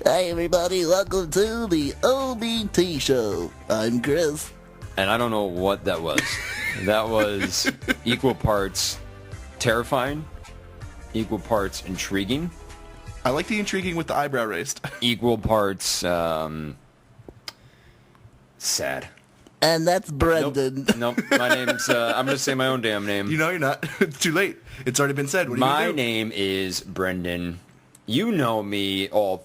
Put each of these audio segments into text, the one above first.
Hi everybody, welcome to the OBT show. I'm Chris. And I don't know what that was. That was equal parts terrifying, equal parts intriguing. I like the intriguing with the eyebrow raised. Equal parts sad. And that's Brendan. Nope. My name's I'm gonna say my own damn name. You know you're not. It's too late. It's already been said. What are you My gonna do? name is Brendan. You know me, all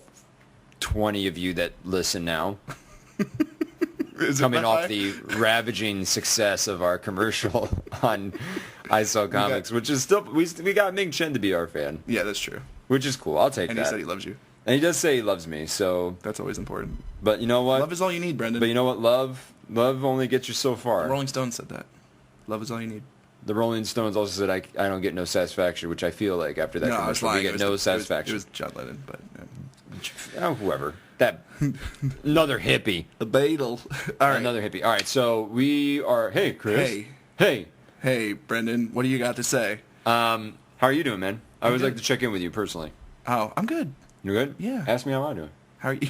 20 of you that listen now. Is it Coming that off high? the ravaging success of our commercial on I Sell Comics, which is still we got Ming Chen to be our fan, Yeah, that's true. which is cool. I'll take And that. he said he loves you. And he does say he loves me, so. That's always important. But you know what? Love is all you need, Brendan. But you know what? Love only gets you so far. Rolling Stones said that. Love is all you need. The Rolling Stones also said I don't get no satisfaction, which I feel like after that No, I was commercial, we lying. get no satisfaction. It was John Lennon, but Whoever. That another hippie. a Beatle. All right. Another hippie. All right, so we are. Hey, Chris. Hey. Hey, Brendan. What do you got to say? How are you doing, man? I always good. like to check in with you personally. Oh, I'm good. You good? Yeah. Ask me how I'm doing. How are you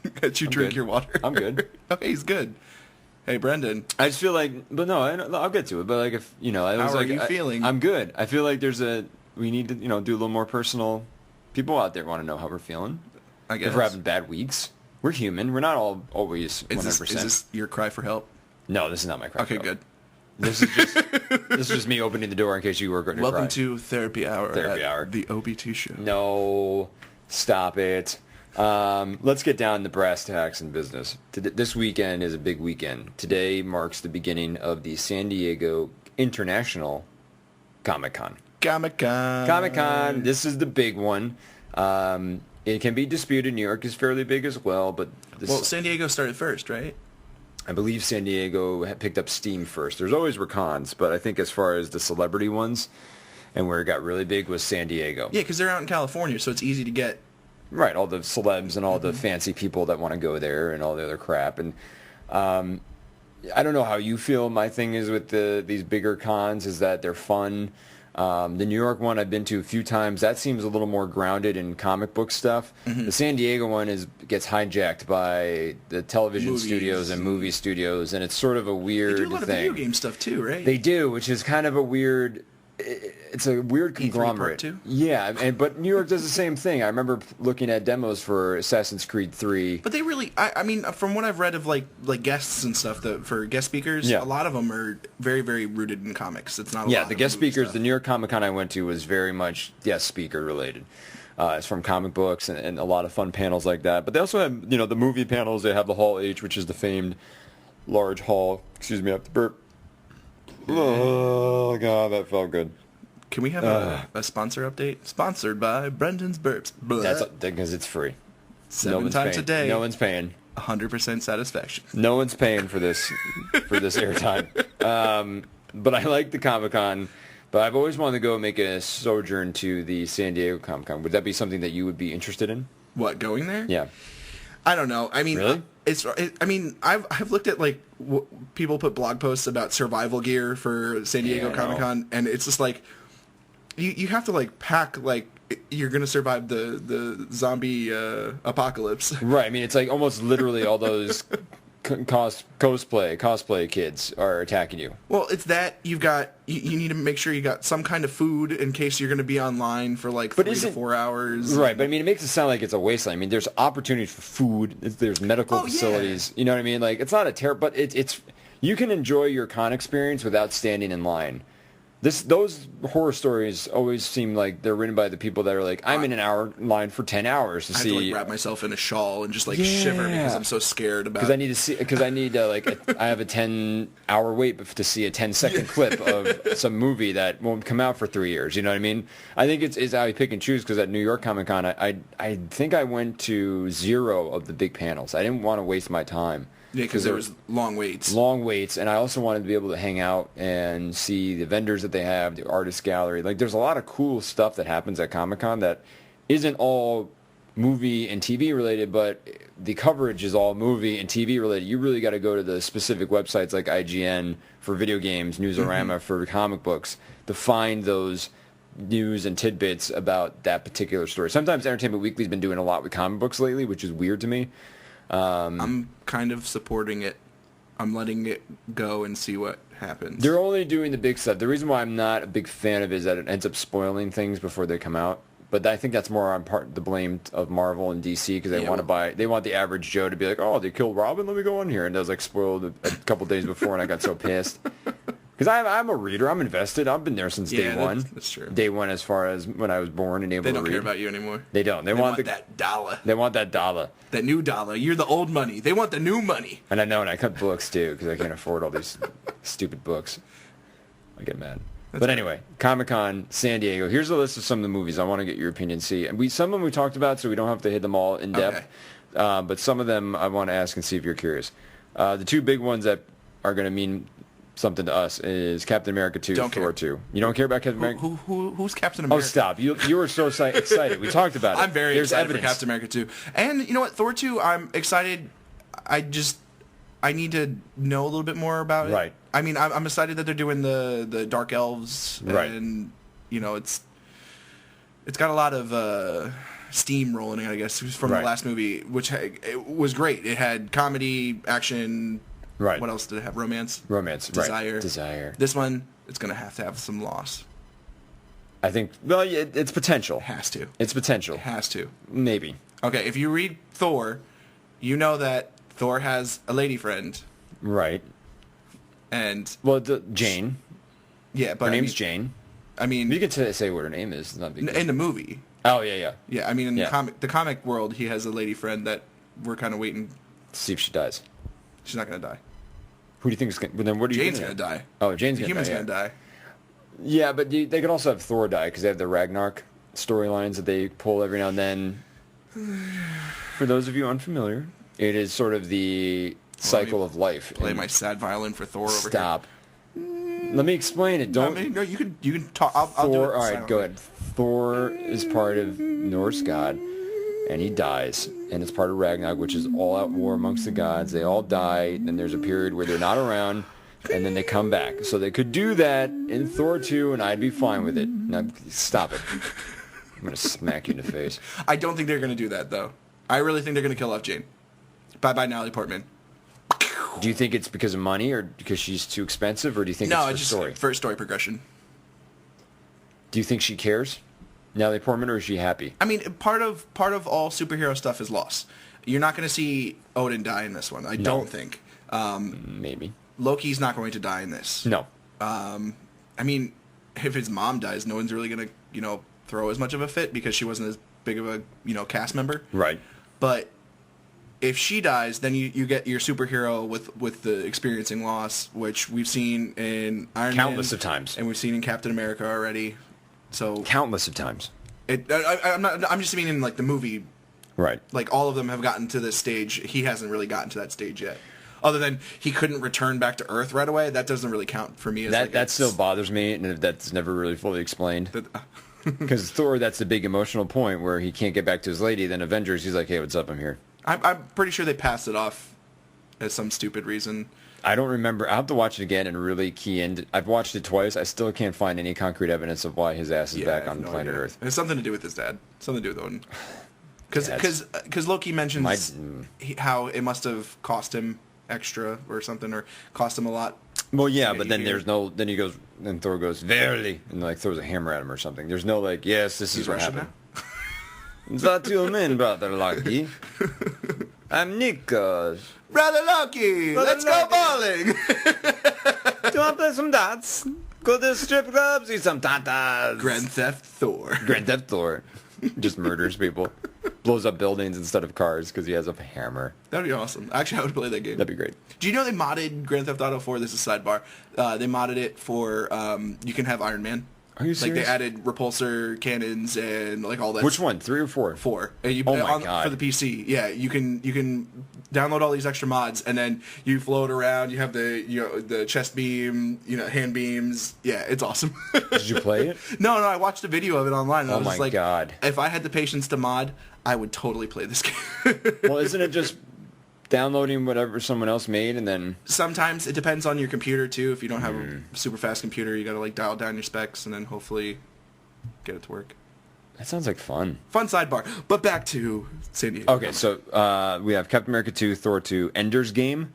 doing? As you drink good. your water. I'm good. Okay, he's good. Hey, Brendan. I just feel like, but no, I'll get to it. But like, if you know, I was How are like, you feeling? I'm good. I feel like we need to, do a little more personal. People out there want to know how we're feeling. I guess. If we're having bad weeks, we're human. We're not all always 100%. Is this your cry for help? No, this is not my cry. Okay, for help. good. This is just me opening the door in case you were going to Welcome cry. to Therapy Hour. Therapy at Hour. The OBT show. No, stop it. Let's get down to brass tacks and business. This weekend is a big weekend. Today marks the beginning of the San Diego International Comic-Con. Comic-Con. Comic-Con, this is the big one. It can be disputed. New York is fairly big as well, but Well, San Diego started first, right? I believe San Diego had picked up steam first. There's always cons, but I think as far as the celebrity ones and where it got really big was San Diego. Yeah, because they're out in California, so it's easy to get. Right, all the celebs and all the fancy people that want to go there and all the other crap. And I don't know how you feel. My thing is with these bigger cons is that they're fun. The New York one I've been to a few times. That seems a little more grounded in comic book stuff. The San Diego one gets hijacked by the television Movies. studios and movie studios, and it's sort of a weird They do a lot of thing. video game stuff too, right? They do, which is kind of a weird. It's a weird E3 conglomerate. Part 2? Yeah, but New York does the same thing. I remember looking at demos for Assassin's Creed 3. But they really, I mean, from what I've read of like guests and stuff, for guest speakers, Yeah. a lot of them are very, very rooted in comics. It's not. A Yeah, lot the of guest movie speakers, stuff. the New York Comic Con I went to was very much guest speaker related. It's from comic books and a lot of fun panels like that. But they also have, the movie panels. They have the Hall H, which is the famed large hall. Excuse me, I have to burp. Oh, God, that felt good. Can we have a sponsor update? Sponsored by Brendan's Burps. Blah. That's because it's free. 7 times paying. a day. No one's paying. 100% satisfaction. No one's paying for this airtime. But I like the Comic-Con. But I've always wanted to go make a sojourn to the San Diego Comic-Con. Would that be something that you would be interested in? What, going there? Yeah. I don't know. I mean, Really? I've looked at like people put blog posts about survival gear for San Diego Yeah, I know. Comic-Con, and it's just like you have to like pack like you're gonna survive the zombie apocalypse. Right. I mean, it's like almost literally all those cosplay kids are attacking you. Well, it's that you need to make sure you got some kind of food in case you're gonna be online for like 3 to 4 hours. Right, but I mean, it makes it sound like it's a wasteland. I mean, there's opportunities for food. There's medical Oh, yeah. facilities. You know what I mean? Like, it's not a terrible, but it's you can enjoy your con experience without standing in line. Those horror stories always seem like they're written by the people that are like, I'm in an hour line for 10 hours to I have to see. like wrap myself in a shawl and just like shiver because I'm so scared about. Because I need to see. Because I need I have a 10-hour wait to see a 10-second clip of some movie that won't come out for 3 years. You know what I mean? I think it's how you pick and choose. Because at New York Comic Con, I think I went to 0 of the big panels. I didn't want to waste my time. Yeah, because there was long waits. Long waits, and I also wanted to be able to hang out and see the vendors that they have, the artist gallery. Like, there's a lot of cool stuff that happens at Comic-Con that isn't all movie and TV related, but the coverage is all movie and TV related. You really got to go to the specific websites like IGN for video games, Newsarama for comic books to find those news and tidbits about that particular story. Sometimes Entertainment Weekly's been doing a lot with comic books lately, which is weird to me. I'm kind of supporting it. I'm letting it go and see what happens. They're only doing the big stuff. The reason why I'm not a big fan of it is that it ends up spoiling things before they come out. But I think that's more on part the blame of Marvel and DC because they want the average Joe to be like, oh, they killed Robin, let me go on here, and it was like spoiled a couple days before, and I got so pissed because I'm a reader, I'm invested, I've been there since day one. That's true. Day one, as far as when I was born and able to read. They don't care about you anymore. They don't. They want that dollar. They want that dollar. That new dollar. You're the old money. They want the new money. And I know, and I cut books too because I can't afford all these stupid books. I get mad. But anyway, Comic-Con, San Diego. Here's a list of some of the movies I want to get your opinion. See, and some of them we talked about, so we don't have to hit them all in depth. Okay. But some of them I want to ask and see if you're curious. The two big ones that are going to mean something to us is Captain America 2, Thor 2. You don't care about Captain America? Who's Captain America? Oh, stop. You were so excited. We talked about it. I'm very excited for Captain America 2. And you know what? Thor 2, I'm excited. I need to know a little bit more about it. Right. I mean, I'm excited that they're doing the Dark Elves. Right. And, you know, it's got a lot of steam rolling, I guess, from the last movie, which it was great. It had comedy, action. Right. What else did it have? Romance. Desire. Right. Desire. This one, it's going to have some loss. I think, well, it's potential. It has to. It's potential. It has to. Maybe. Okay, if you read Thor, you know that Thor has a lady friend. Right. And... Well, Jane. Yeah, but... Her name's Jane. I mean... You can say what her name is. It's not a big deal. In the movie. Oh, yeah. Yeah, I mean, in the comic world, he has a lady friend that we're kind of waiting... See if she dies. She's not going to die. Who do you think is going to... Then what do you Jane's going to die. Oh, Jane's going to die. The human's going to die. Yeah, but they could also have Thor die, because they have the Ragnarok storylines that they pull every now and then. For those of you unfamiliar, it is sort of the cycle of life. Play my sad violin for Thor over here. Stop. Let me explain it. Don't... No, you can talk. I'll do it. All right, go ahead. Thor is part of Norse god, and he dies. And it's part of Ragnarok, which is all-out war amongst the gods. They all die, and there's a period where they're not around, and then they come back. So they could do that in Thor 2, and I'd be fine with it. Now, stop it. I'm going to smack you in the face. I don't think they're going to do that, though. I really think they're going to kill off Jane. Bye-bye, Natalie Portman. Do you think it's because of money, or because she's too expensive, or do you think it's for story? For story progression. Do you think she cares, Natalie Portman, or is she happy? I mean, part of all superhero stuff is loss. You're not going to see Odin die in this one. I don't think. Maybe. Loki's not going to die in this. No. I mean, if his mom dies, no one's really going to, throw as much of a fit because she wasn't as big of a, cast member. Right. But if she dies, then you get your superhero with the experiencing loss, which we've seen in Iron Man. Countless of times. And we've seen in Captain America already. So countless of times. I'm just meaning like the movie. Right. Like all of them have gotten to this stage. He hasn't really gotten to that stage yet. Other than he couldn't return back to Earth right away. That doesn't really count for me. That still bothers me, and that's never really fully explained. Because Thor, that's the big emotional point where he can't get back to his lady. Then Avengers, he's like, hey, what's up? I'm here. I'm pretty sure they passed it off as some stupid reason. I don't remember. I'll have to watch it again and really key in. I've watched it twice. I still can't find any concrete evidence of why his ass is back on planet Earth. It has something to do with his dad. Something to do with Odin. Because Loki mentions how it must have cost him extra or something, or cost him a lot. Well, yeah, but then then he goes, then Thor goes, verily, and like throws a hammer at him or something. There's no like, yes, this is what happened. That you mean, brother Loki? I'm Nikos. Brother Loki, let's go bowling. Do you want to play some darts? Go to the strip club, see some tatas. Grand Theft Thor. Grand Theft Thor. Just murders people. Blows up buildings instead of cars because he has a hammer. That'd be awesome. Actually, I would play that game. That'd be great. Do you know they modded Grand Theft Auto 4? This is a sidebar. They modded it for, you can have Iron Man. Are you serious? Like, they added repulsor cannons and, like, all that. Which one? 3 or 4? 4. Oh, my God. For the PC. Yeah, you can download all these extra mods, and then you float around. You have the chest beam, hand beams. Yeah, it's awesome. Did you play it? No, I watched a video of it online, and I was my just like, God. If I had the patience to mod, I would totally play this game. Well, isn't it just downloading whatever someone else made and then... Sometimes it depends on your computer, too. If you don't have a super fast computer, you got to, like, dial down your specs, and then hopefully get it to work. That sounds like fun. Fun sidebar. But back to San Diego. Okay, so we have Captain America 2, Thor 2, Ender's Game.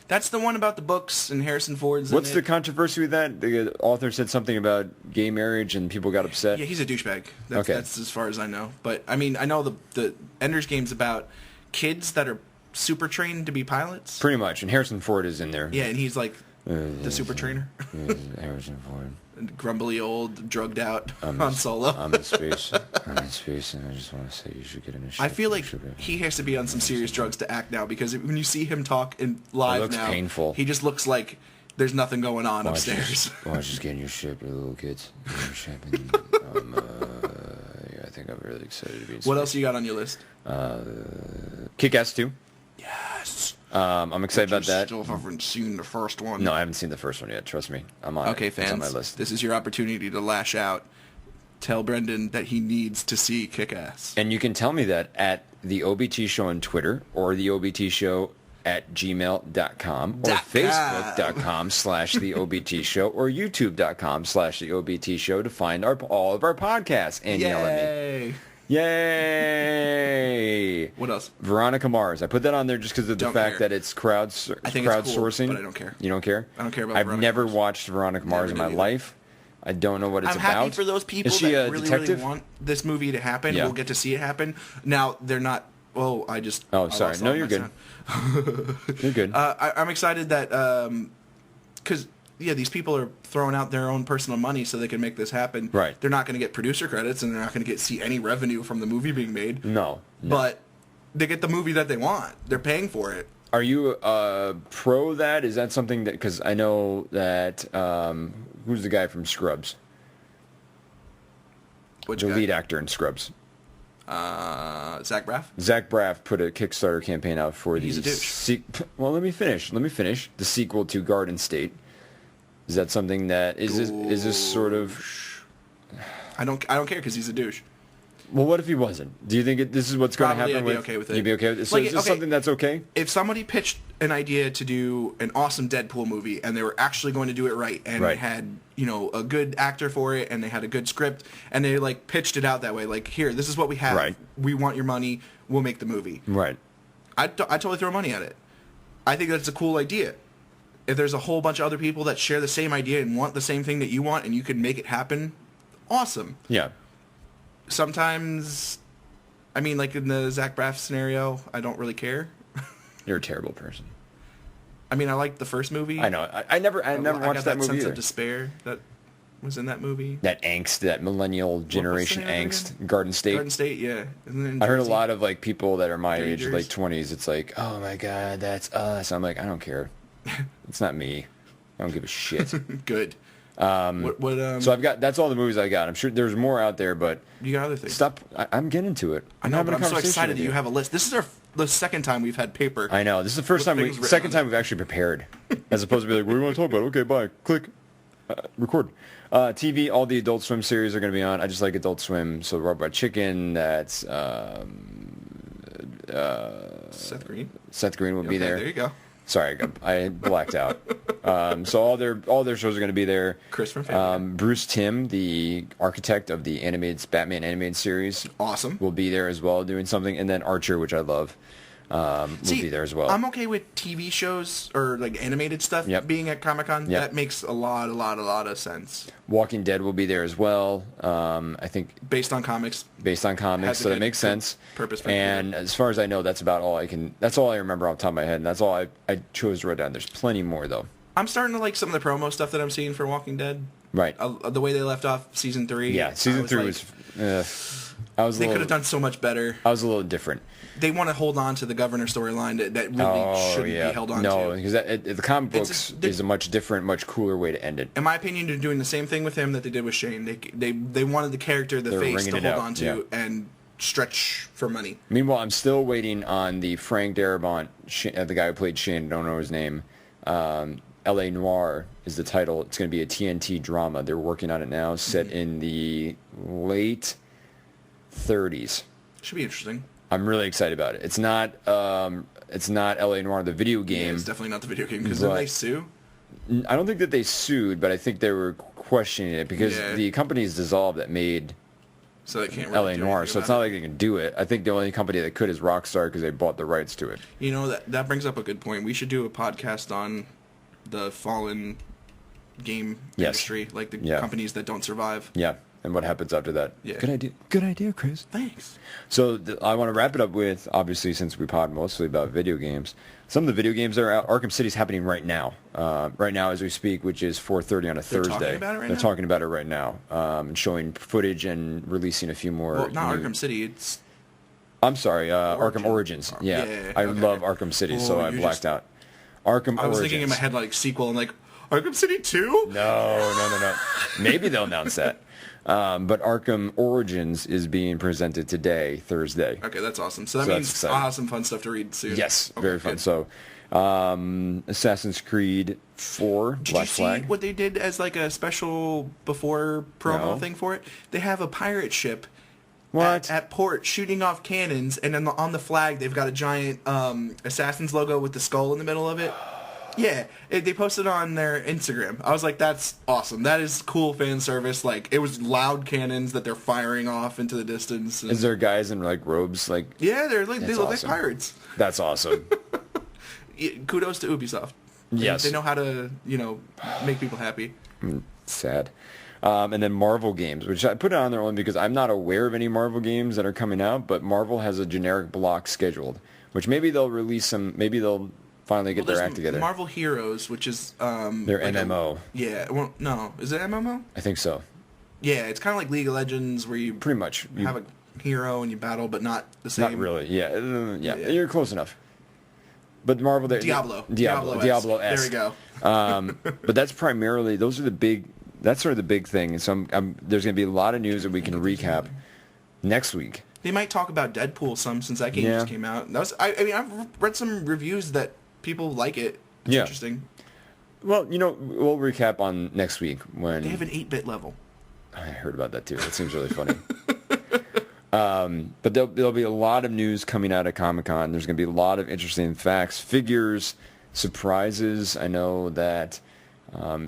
That's the one about the books and Harrison Ford's. What's the controversy with that? The author said something about gay marriage and people got upset. Yeah, he's a douchebag. Okay. That's as far as I know. But I mean, I know the Ender's Game's about kids that are super trained to be pilots. Pretty much, and Harrison Ford is in there. Yeah, and he's like the super trainer. Harrison Ford. Grumbly old, drugged out on Solo. I'm in space. I'm in space, and I just want to say you should get in a ship. I feel like he has to be on some serious drugs to act now, because when you see him talk in live looks now, painful. He just looks like there's nothing going on upstairs. Why don't you just get in your ship, you little kids? Get in your ship, and yeah, I think I'm really excited to be in space. What else you got on your list? Kick-Ass 2. Yes. I'm excited about that. Still haven't seen the first one. No, I haven't seen the first one yet. Trust me, I'm on. Okay, It's on my fans, list. this is your opportunity to lash out. Tell Brendan that he needs to see Kick-Ass. And you can tell me that at the OBT Show on Twitter or the OBT Show at gmail.com or facebook.com/the OBT Show or youtube.com/the OBT Show to find all of our podcasts and yell at me. Yay! What else? Veronica Mars. I put that on there just because of the Don't fact care. that it's I think crowdsourcing. it's cool, but I don't care. You don't care? I don't care about I've Veronica never Mars. watched Veronica Mars in my Never did life. I don't know what it's I'm about. happy for those people Is she that a really, detective? really want this movie to happen. Yeah. We'll get to see it happen. Now, they're not... Oh, I sorry. lost No, all you're my good. sound. You're good. I'm excited that... Because, yeah, these people are throwing out their own personal money so they can make this happen. Right. They're not going to get producer credits, and they're not going to see any revenue from the movie being made. No. But they get the movie that they want. They're paying for it. Are you pro that? Is that something that... Because I know that... who's the guy from Scrubs? Which The guy? lead actor in Scrubs. Zach Braff? Zach Braff put a Kickstarter campaign out for He's a douche. Well, let me finish. The sequel to Garden State. Is that something that... Is this sort of... I don't care because he's a douche. Well, what if he wasn't? Do you think this is what's going to Probably happen? I'd be okay with it. You'd be okay with it? So Like, is this okay. something that's okay? If somebody pitched an idea to do an awesome Deadpool movie and they were actually going to do it right and Right. they had, a good actor for it and they had a good script and they like pitched it out that way, like, here, this is what we have. Right. We want your money. We'll make the movie. Right. I totally throw money at it. I think that's a cool idea. If there's a whole bunch of other people that share the same idea and want the same thing that you want and you can make it happen, awesome. Yeah. Sometimes, I mean, like in the Zach Braff scenario, I don't really care. You're a terrible person. I mean, I liked the first movie. I know. I never I watched got that that movie sense either. of despair that was in that movie. That angst, that millennial generation name of it angst. Garden State. Garden State, yeah. Isn't it in I heard a Jersey? lot of like people that are my age, Rangers. like 20s. It's like, oh my god, that's us. I'm like, I don't care. It's not me. I don't give a shit. Good. So I've got. That's all the movies I got. I'm sure there's more out there, but You got other things. stop. I'm getting to it. I know, having but a I'm so conversation excited with that you have a list. This is the second time we've had paper. I know. This is the first With time things written second on time we've actually prepared, as opposed to be like, what do you want to talk about? Okay, bye. Click. Record. TV, all the Adult Swim series are going to be on. I just like Adult Swim. So Robot Chicken, that's Seth Green. Seth Green will be Okay, there. There you go. Sorry, I blacked out. So all their shows are going to be there. Chris from Family Guy. Bruce Timm, the architect of the Batman animated series, Awesome. will be there as well doing something. And then Archer, which I love, will be there as well. I'm okay with TV shows or like animated stuff Yep. being at Comic-Con. Yep. That makes a lot of sense. Walking Dead will be there as well. I think Based on comics. based on comics, Has a so that good- makes sense. purpose for And as far as I know, that's about all That's all I remember off the top of my head, and that's all I chose to write down. There's plenty more though. I'm starting to like some of the promo stuff that I'm seeing for Walking Dead. Right. The way they left off season 3. Yeah, season 3 like, was. I was. They a could little, have done so much better. I was a little different. They want to hold on to the governor storyline that really shouldn't be held on no, to. because the comic books is a much different, much cooler way to end it. In my opinion, they're doing the same thing with him that they did with Shane. They wanted the character, the They're face, wringing to it hold out, on to yeah. and stretch for money. Meanwhile, I'm still waiting on the Frank Darabont, the guy who played Shane. I don't know his name. L.A. Noire is the title. It's going to be a TNT drama. They're working on it now, set in the late 30s. Should be interesting. I'm really excited about it. It's not L.A. Noire, the video Yeah, game. it's definitely not the video game because then But- they sue. I don't think that they sued, but I think they were questioning it because the company is dissolved that made so they can't really LA Noire, so it's not like they can do it. I think the only company that could is Rockstar because they bought the rights to it. You know, that brings up a good point. We should do a podcast on the fallen game industry, like the companies that don't survive. Yeah, and what happens after that. Yeah. Good idea, Chris. Thanks. So I want to wrap it up with, obviously, since we pod mostly about video games, some of the video games that are out. Arkham City's happening right now. Right now as we speak, which is 4:30 on a Thursday. They're talking about it right now? They're talking about it right now. And showing footage and releasing a few more. Well, not Arkham City, it's... I'm sorry, Arkham Origins. Yeah, I love Arkham City, so I blacked out. Arkham Origins. I was thinking in my head like sequel, and like, Arkham City 2? No. Maybe they'll announce that. But Arkham Origins is being presented today, Thursday. Okay, that's awesome. So that means I'll have some fun stuff to read soon. Yes, okay, very fun. Good. So, Assassin's Creed 4, Black Flag. Did you see what they did as like a special before promo thing for it? They have a pirate ship at port shooting off cannons, and then on the flag they've got a giant Assassin's logo with the skull in the middle of it. Yeah, they posted on their Instagram. I was like, that's awesome. That is cool fan service. Like, it was loud cannons that they're firing off into the distance. Is there guys in, like, robes? Like, yeah, they look like pirates. That's awesome. Kudos to Ubisoft. Yes. They know how to, make people happy. Sad. And then Marvel games, which I put it on there only because I'm not aware of any Marvel games that are coming out, but Marvel has a generic block scheduled, which maybe they'll release some, maybe they'll finally get their act together. Marvel Heroes, which is their like MMO. Well, no, is it MMO? I think so. Yeah, it's kind of like League of Legends, where you pretty much have a hero and you battle, but not the same. Not really. Yeah, you're close enough. But Marvel, Diablo. Diablo-esque. There we go. But that's primarily those are the big. That's sort of the big thing. And so there's going to be a lot of news that we can recap next week. They might talk about Deadpool since that game just came out. That was. I mean, I've read some reviews that people like it. It's interesting. Well, we'll recap on next week when they have an 8-bit level. I heard about that too. That seems really funny. But there'll be a lot of news coming out of Comic-Con. There's going to be a lot of interesting facts, figures, surprises. I know that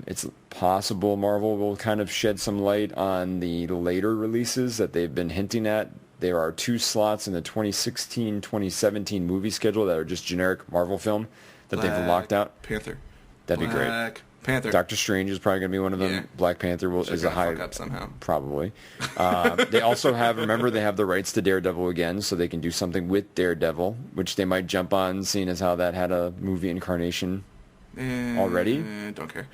it's possible Marvel will kind of shed some light on the later releases that they've been hinting at. There are 2 slots in the 2016-2017 movie schedule that are just generic Marvel film that they've locked out. Panther. That'd be great. Black Panther. Doctor Strange is probably going to be one of them. Yeah. Black Panther is a high... Fuck up somehow. Probably. They also have, remember, they have the rights to Daredevil again, so they can do something with Daredevil, which they might jump on, seeing as how that had a movie incarnation already. Don't care.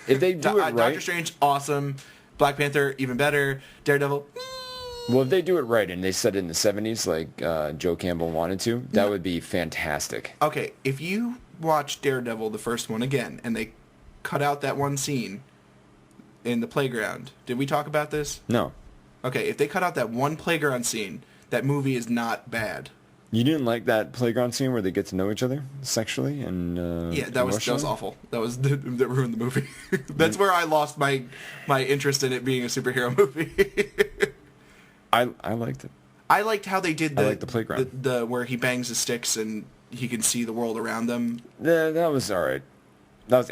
If they do it right... Doctor Strange, awesome. Black Panther, even better. Daredevil... Well, if they do it right and they set it in the 70s like Joe Campbell wanted to, that would be fantastic. Okay, if you watch Daredevil, the first one, again, and they cut out that one scene in the playground, did we talk about this? No. Okay, if they cut out that one playground scene, that movie is not bad. You didn't like that playground scene where they get to know each other sexually and that was awful. That ruined the movie. That's where I lost my interest in it being a superhero movie. I liked it. I liked how they did I liked the playground. The where he bangs his sticks and he can see the world around them. Yeah, that was all right. That was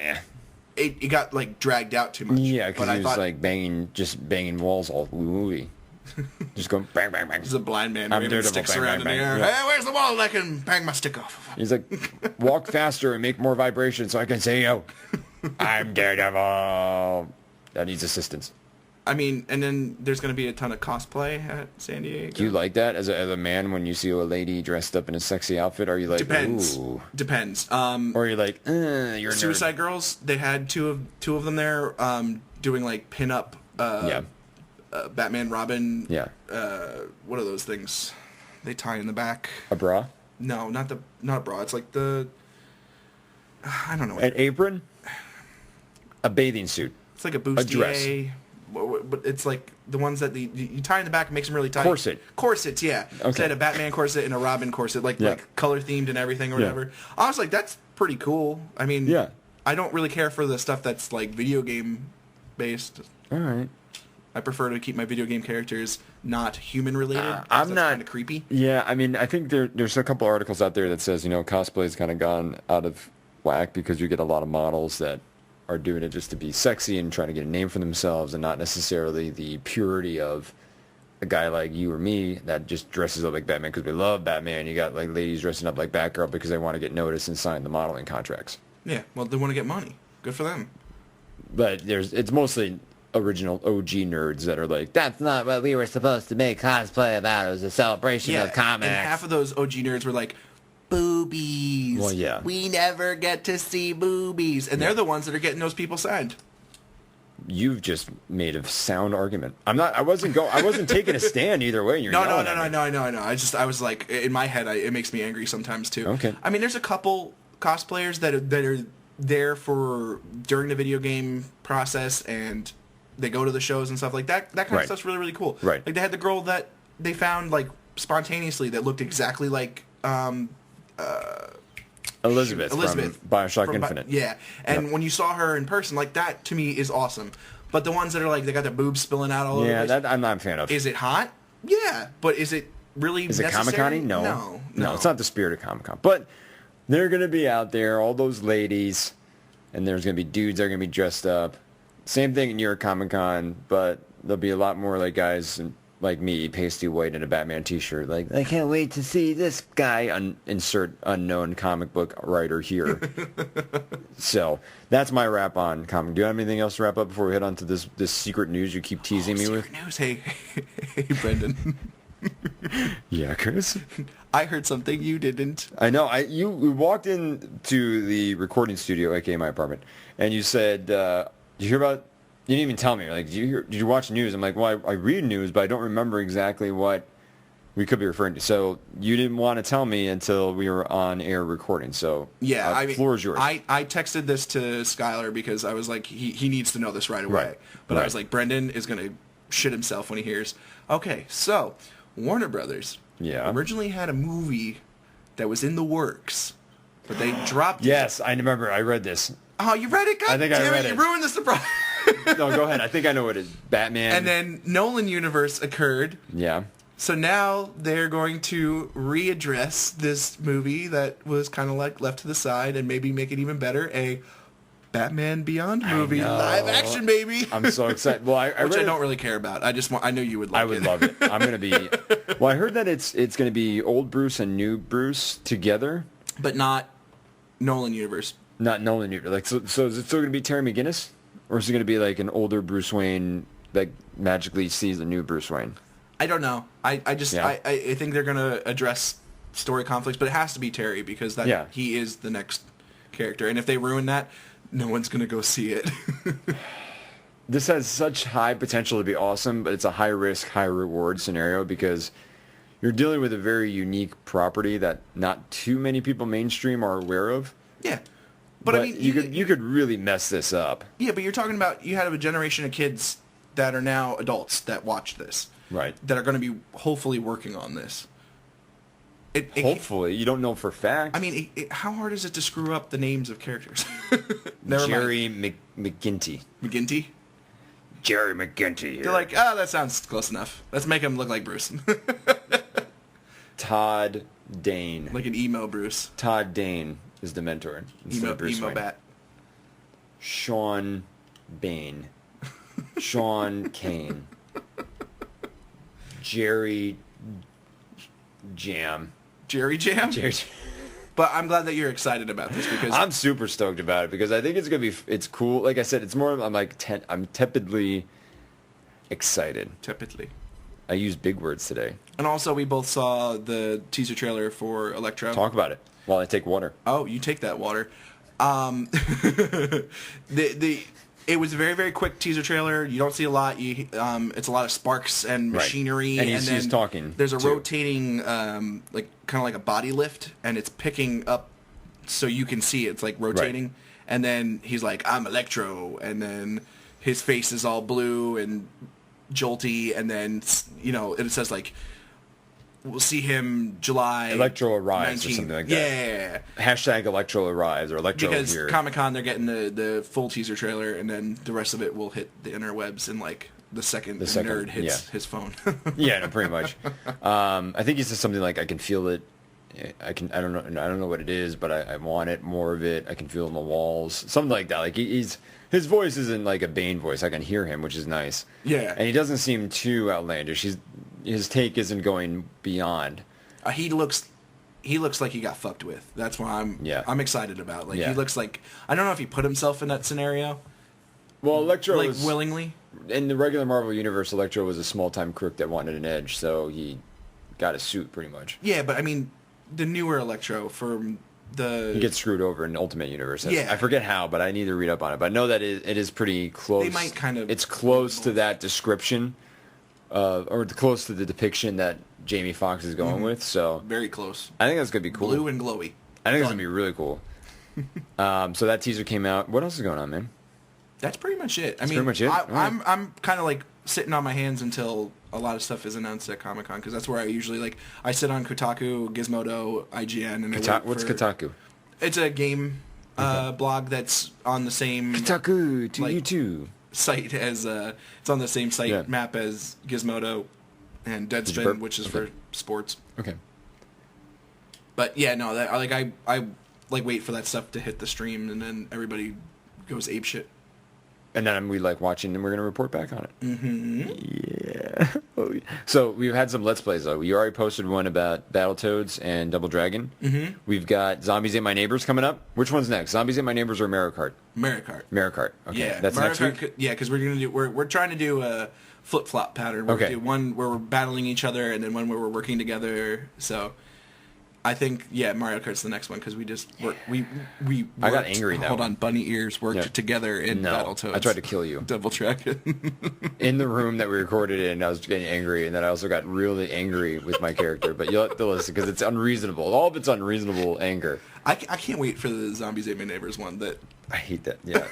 It got like dragged out too much. Yeah, because he was like banging walls all the movie. Just going bang, bang, bang. He's a blind man I'm waving Daredevil, sticks bang, around bang, in the air. bang. Yeah. Hey, where's the wall? And I can bang my stick off. He's like, walk faster and make more vibration so I can say, yo, I'm Daredevil. That needs assistance. I mean, and then there's going to be a ton of cosplay at San Diego. Do you like that as a man when you see a lady dressed up in a sexy outfit? Are you like, Depends. Ooh? Depends. Or are you like, you're a Suicide nerd. Girls, they had two of them there doing like pin-up Batman, Robin. Yeah. What are those things? They tie in the back. A bra? No, not a bra. It's like the... I don't know. An apron? A bathing suit? It's like a bustier. A dress. But it's like the ones that you tie in the back and makes them really tight. Corsets, yeah. Okay. So I had a Batman corset and a Robin corset, like color themed and everything or whatever. I was like, that's pretty cool. I mean, I don't really care for the stuff that's like video game based. All right. I prefer to keep my video game characters not human related. I'm not kind of creepy. Yeah, I mean, I think there's a couple articles out there that says cosplay has kind of gone out of whack because you get a lot of models that are doing it just to be sexy and trying to get a name for themselves, and not necessarily the purity of a guy like you or me that just dresses up like Batman because we love Batman. You got like ladies dressing up like Batgirl because they want to get noticed and sign the modeling contracts. Yeah, well, they want to get money. Good for them. But it's mostly original OG nerds that are like, that's not what we were supposed to make cosplay about. It was a celebration of comics. And half of those OG nerds were like, boobies. Well, yeah. We never get to see boobies. And they're the ones that are getting those people signed. You've just made a sound argument. I wasn't taking a stand either way. No. I know. I was like, in my head, it makes me angry sometimes too. Okay. I mean, there's a couple cosplayers that are there for during the video game process, and they go to the shows and stuff like that. That kind of stuff's really, really cool. Right. Like they had the girl that they found like spontaneously that looked exactly like Elizabeth from Bioshock Infinite. Yeah, and when you saw her in person, like that to me is awesome. But the ones that are like they got their boobs spilling out all over. Yeah, that I'm not a fan of. Is it hot? Yeah, but is it really? Is necessary? it Comic-Con-y? No, it's not the spirit of Comic-Con. But they're gonna be out there, all those ladies, and there's gonna be dudes that are gonna be dressed up. Same thing in New York Comic-Con, but there'll be a lot more like guys like me, pasty white in a Batman t-shirt. Like, I can't wait to see this guy, insert unknown comic book writer here. So, that's my wrap on comic. Do you have anything else to wrap up before we head on to this secret news you keep teasing me with? Secret news. Hey, Brendan. Yeah, Chris? I heard something you didn't. I know. We walked into the recording studio, aka my apartment, and you said, did you hear about... You didn't even tell me. Like, did you watch news? I'm like, well, I read news, but I don't remember exactly what we could be referring to. So you didn't want to tell me until we were on air recording. So yeah, the floor is yours. I texted this to Skylar because I was like, he needs to know this right away. But I was like, Brendan is going to shit himself when he hears. Okay, so Warner Brothers originally had a movie that was in the works, but they dropped it. Yes, I remember. I read this. Oh, you read it? God I think I read it. You ruined the surprise. No, go ahead. I think I know what it is. Batman. And then Nolan Universe occurred. Yeah. So now they're going to readdress this movie that was kind of like left to the side and maybe make it even better. A Batman Beyond movie, live action, baby. I'm so excited. Well, I don't really care about. I know you would like it. I would love it. I'm going to be... Well, I heard that it's going to be old Bruce and new Bruce together. But not Nolan Universe. Not Nolan Universe. Like, so is it still going to be Terry McGinnis? Or is it going to be like an older Bruce Wayne that magically sees a new Bruce Wayne? I don't know. I think they're going to address story conflicts, but it has to be Terry because he is the next character. And if they ruin that, no one's going to go see it. This has such high potential to be awesome, but it's a high risk, high reward scenario because you're dealing with a very unique property that not too many people mainstream are aware of. Yeah. But I mean, you could really mess this up. Yeah, but you're talking about you have a generation of kids that are now adults that watch this, right? That are going to be hopefully working on this. Hopefully, you don't know for fact. I mean, how hard is it to screw up the names of characters? Jerry McGinty. McGinty. Jerry McGinty. They're like, that sounds close enough. Let's make him look like Bruce. Todd Dane. Like an emo Bruce. Todd Dane is the mentor. Emo Bat. Sean Bane. Sean Kane. Jerry Jam. Jerry Jam? Jerry Jam. But I'm glad that you're excited about this because I'm super stoked about it because I think it's cool. Like I said, it's more I'm tepidly excited. Tepidly. I used big words today. And also we both saw the teaser trailer for Electro. Talk about it while I take water. Oh, you take that water. It was a very, very quick teaser trailer. You don't see a lot. It's a lot of sparks and machinery. Right. And he's talking. There's a rotating, kind of like a body lift, and it's picking up so you can see it. It's like rotating. Right. And then he's like, I'm Electro. And then his face is all blue and jolty. And then, it says like, we'll see him July Electro arrives 19th. Or something like that. Yeah. Hashtag Electro arrives or Electro because here. Because Comic-Con, they're getting the full teaser trailer, and then the rest of it will hit the interwebs in like the second nerd hits his phone. Yeah, no, pretty much. I think he says something like, I can feel it I don't know what it is, but I want it, more of it. I can feel it in the walls, something like that. Like his voice isn't like a Bane voice. I can hear him, which is nice. Yeah, and he doesn't seem too outlandish. His take isn't going beyond. He looks like he got fucked with. That's why I'm excited about. Like he looks like, I don't know if he put himself in that scenario. Well, Electro like was, willingly. In the regular Marvel universe, Electro was a small-time crook that wanted an edge, so he got a suit pretty much. Yeah, but I mean, the newer Electro from he gets screwed over in Ultimate Universe. Yeah. I forget how, but I need to read up on it. But I know that it is pretty close. They might kind of. It's close to that description, or close to the depiction that Jamie Foxx is going with. So very close. I think that's gonna be cool. Blue and glowy. I think it's gonna be really cool. So that teaser came out. What else is going on, man? That's pretty much it. Pretty much it? I'm kind of like sitting on my hands until a lot of stuff is announced at Comic-Con, because that's where I usually I sit on Kotaku, Gizmodo, IGN, and what's Kotaku? It's a game blog that's on the same Kotaku to you too site as it's on the same site map as Gizmodo and Deadspin, which is for sports. Okay. But yeah, no, that I wait for that stuff to hit the stream, and then everybody goes apeshit. And then we like watching, and we're going to report back on it. Mm-hmm. Yeah. So we've had some Let's Plays, though. You already posted one about Battletoads and Double Dragon. Mm-hmm. We've got Zombies Ate My Neighbors coming up. Which one's next? Zombies Ate My Neighbors or Mario Kart? Mario Kart. Mario Kart. Okay. Yeah. That's Mario next Kart, week? Yeah, because we're trying to do a flip-flop pattern. Where we do one where we're battling each other, and then one where we're working together. So I think, Mario Kart's the next one, because we just we I got angry in that Hold one. on, bunny ears worked together in Battletoads. I tried to kill you. Double Dragon. In the room that we recorded in, I was getting angry, and then I also got really angry with my character. But you'll have to listen, because it's unreasonable. All of it's unreasonable anger. I can't wait for the Zombies Ate My Neighbors one. I hate that. Yeah.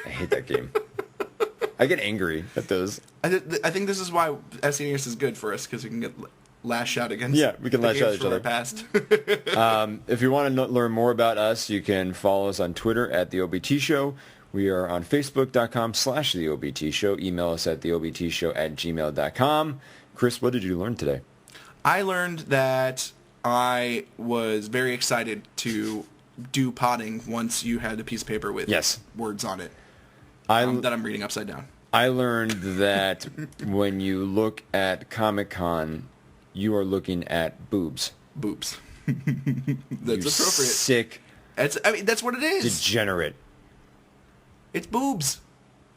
I hate that game. I get angry at those. I think this is why SNES is good for us, because we can lash out against. Yeah, we can lash out at each other. Past. If you want to learn more about us, you can follow us on Twitter at The OBT Show. We are on Facebook.com/The OBT Show. Email us at TheOBTShow@gmail.com. Chris, what did you learn today? I learned that I was very excited to do potting once you had a piece of paper with words on it that I'm reading upside down. I learned that when you look at Comic-Con, you are looking at boobs. Boobs. That's appropriate. Sick. That's what it is. Degenerate. It's boobs.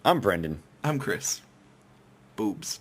I'm Brendan. I'm Chris. Boobs.